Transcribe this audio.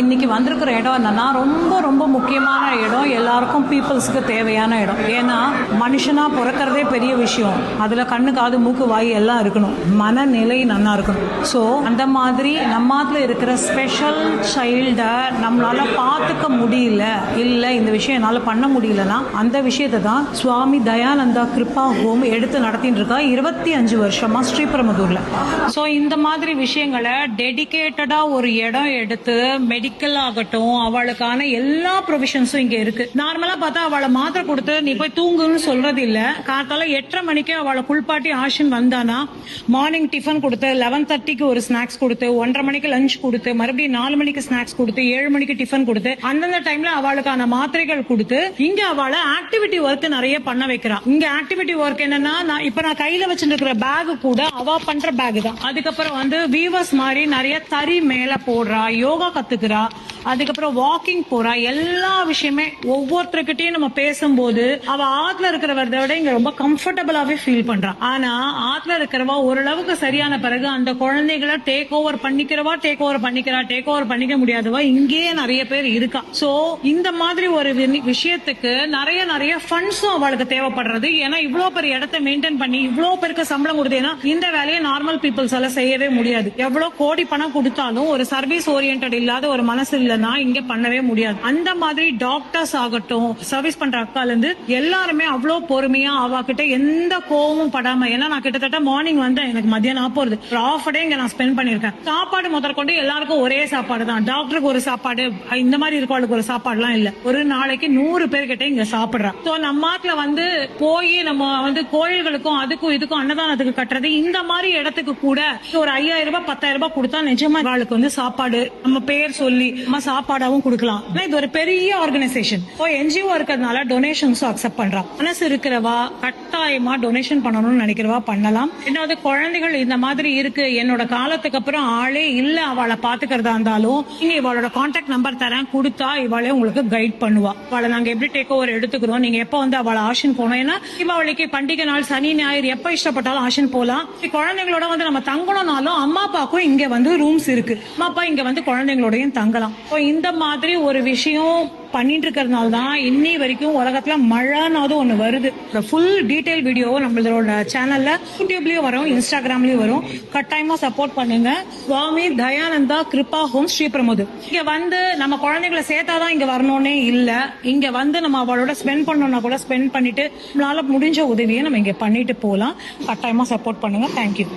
இன்னைக்கு வந்திருக்கிற இடம் என்னன்னா ரொம்ப ரொம்ப முக்கியமான இடம், எல்லாருக்கும் பீப்புள்ஸ்க்கு தேவையான இடம். ஏன்னா மனுஷனா பிறக்கிறதே பெரிய விஷயம், அதுல கண்ணு காது மூக்கு வாய் எல்லாம் இருக்கணும், மனநிலை நல்லா இருக்கணும். ஸோ அந்த மாதிரி நம்மாத்துல இருக்கிற ஸ்பெஷல் சைல்டை நம்மளால பார்த்துக்க முடியல, இல்லை இந்த விஷயம் என்னால் பண்ண முடியலன்னா அந்த விஷயத்தை தான் சுவாமி தயானந்தா கிருபா ஹோம் எடுத்து நடத்திட்டு இருக்கா 25 வருஷமா ஸ்ரீபெரும்புதூர்ல. ஸோ இந்த மாதிரி விஷயங்களை டெடிகேட்டடா ஒரு இடம் எடுத்து மெடிக்கல் ஆகட்டும், அவளுக்கான எல்லா ப்ரொவிஷன்ஸும் இங்க இருக்கு. நார்மலா பார்த்தா அவளை மாத்திரை கொடுத்து நீ போய் தூங்குன்னு சொல்றது இல்ல. காத்தால 8:30 மணிக்கு அவளை குளிப்பாட்டி ஆஷன் வந்தானா மார்னிங் டிஃபன் கொடுத்து 11:30க்கு ஒரு ஸ்நாக்ஸ் கொடுத்து 1:30 மணிக்கு லஞ்ச் கொடுத்து மறுபடியும் 4 மணிக்கு ஸ்நாக்ஸ் கொடுத்து 7 மணிக்கு டிஃபன் கொடுத்து அந்தந்த டைம்ல அவளுக்கான மாத்திரைகள் கொடுத்து இங்க அவளை ஆக்டிவிட்டி ஒர்க் நிறைய பண்ண வைக்கிறா. இங்க ஆக்டிவிட்டி ஒர்க் என்னன்னா, நான் கையில வச்சிருக்கிற பேக் கூட அவ பண்ற பேக் தான். அதுக்கப்புறம் வீவர்ஸ் மாதிரி நிறைய தறி மேல போடுறா, யோகா கத்துக்கிறா, அதுக்கப்புறம் வாக்கிங் போறா. எல்லா விஷயமே ஒவ்வொருத்தருக்கிட்டையும் நம்ம பேசும்போது அவ ஆத்துல இருக்கிறவரை விட இங்க ரொம்ப கம்ஃபர்டபுளாவே ஃபீல் பண்றா. ஆனா ஆத்துல இருக்கிறவா ஓரளவுக்கு சரியான பிறகு அந்த குழந்தைகளை டேக் ஓவர் பண்ணிக்க முடியாதவா இங்கேயே நிறைய பேர் இருக்கா. சோ இந்த மாதிரி ஒரு விஷயத்துக்கு நிறைய ஃபண்ட்ஸும் அவளுக்கு தேவைப்படுறது. ஏன்னா இவ்வளவு பெரிய இடத்தை மெயின்டைன் பண்ணி இவ்வளவு பேருக்கு சம்பளம் கொடுத்தேன்னா இந்த வேலையை நார்மல் பீப்புள்ஸ் எல்லாம் செய்யவே முடியாது. எவ்வளவு கோடி பணம் கொடுத்தாலும் ஒரு சர்வீஸ் ஓரியன்டட் இல்லாத ஒரு மனசு இல்லைன்னா இங்க பண்ணவே முடியாது. அந்த மாதிரி டாக்டர்ஸ் ஆகட்டும், சர்வீஸ் பண்ற அக்கால இருந்து எல்லாருமே அவ்வளவு பொறுமையா அவகிட்ட எந்த கோவமும் படாம. ஏன்னா நான் கிட்டத்தட்ட மார்னிங் வந்தேன், எனக்கு மத்தியானம் போறது ஆஃப் டே இங்க நான் ஸ்பெண்ட் பண்ணிருக்கேன். சாப்பாடு முதற்கொண்டு எல்லாருக்கும் ஒரே சாப்பாடு தான். டாக்டருக்கு ஒரு சாப்பாடு, இந்த மாதிரி இருக்கவளுக்கு ஒரு சாப்பாடுலாம் இல்ல. ஒரு நாளைக்கு 100 பேர்கிட்ட இங்க சாப்பிடுறா. சோ நம்மாத்துல போய் நம்ம கோயில்களுக்கும் அதுக்கும் இதுக்கும் அன்னதானத்துக்கு கட்டுறது, இந்த மாதிரி இடத்துக்கு கூட ஒரு 5000 ரூபாய் 10,000 ரூபாய் கொடுத்தா நிஜமா அவளுக்கு சாப்பாடு நம்ம பேர் சொல்லி நம்ம சாப்பாடாவும் கொடுக்கலாம். இது ஒரு பெரிய ஆர்கனைசேஷன். என்ஜிஓ இருக்கிறதுனால டொனேஷன்ஸும் அக்செப்ட் பண்றா. மனசு இருக்கிறவா கட்டாயமா டொனேஷன் பண்ணணும்னு நினைக்கிறவா பண்ணலாம். ரெண்டாவது, குழந்தைகள் இந்த மாதிரி இருக்கு, என்னோட காலத்துக்கு அப்புறம் ஆளே இல்ல அவளை பாத்துக்கிறதா இருந்தாலும் நீங்க இவளோட கான்டாக்ட் நம்பர் தரேன், கொடுத்தா இவளே உங்களுக்கு கைட் பண்ணுவா. அவளை நாங்க எப்படி டேக் ஓவர் எடுத்துக்கிறோம், நீங்க எப்ப அவளை ஆஷன் போனோம். ஏன்னா இவளுக்கு பண்டிகை நாள் சனி ஞாயிறு எப்ப இஷ்டப்பட்டாலும் ஆஷன் போலாம். குழந்தைங்களோட நம்ம தங்கணும்னாலும் அம்மா அப்பாவுக்கும் இங்க ரூம்ஸ் இருக்கு, அம்மா அப்பா இங்க குழந்தைங்களோடையும் தங்கலாம். இந்த மாதிரி ஒரு விஷயம் பண்ணிட்டு இருக்கிறதுனால தான் இன்னி வரைக்கும் உலகத்துல மழைனாவது ஒண்ணு வருது. ஃபுல் டீடைல் வீடியோ நம்மளோட சேனல்ல யூடியூப்லயும் வரும், இன்ஸ்டாகிராம்லயும் வரும். கட்டாயமா சப்போர்ட் பண்ணுங்க. சுவாமி தயானந்தா கிருபா ஹோம் ஸ்ரீபெரும்புதூர். இங்க நம்ம குழந்தைகளை சேர்த்தாதான் இங்க வரணும்னே இல்ல, இங்க நம்ம அவளோட ஸ்பெண்ட் பண்ணோம்னா கூட ஸ்பெண்ட் பண்ணிட்டு நம்மளால முடிஞ்ச உதவியை நம்ம இங்க பண்ணிட்டு போலாம். கட்டாயமா சப்போர்ட் பண்ணுங்க. தேங்க்யூ.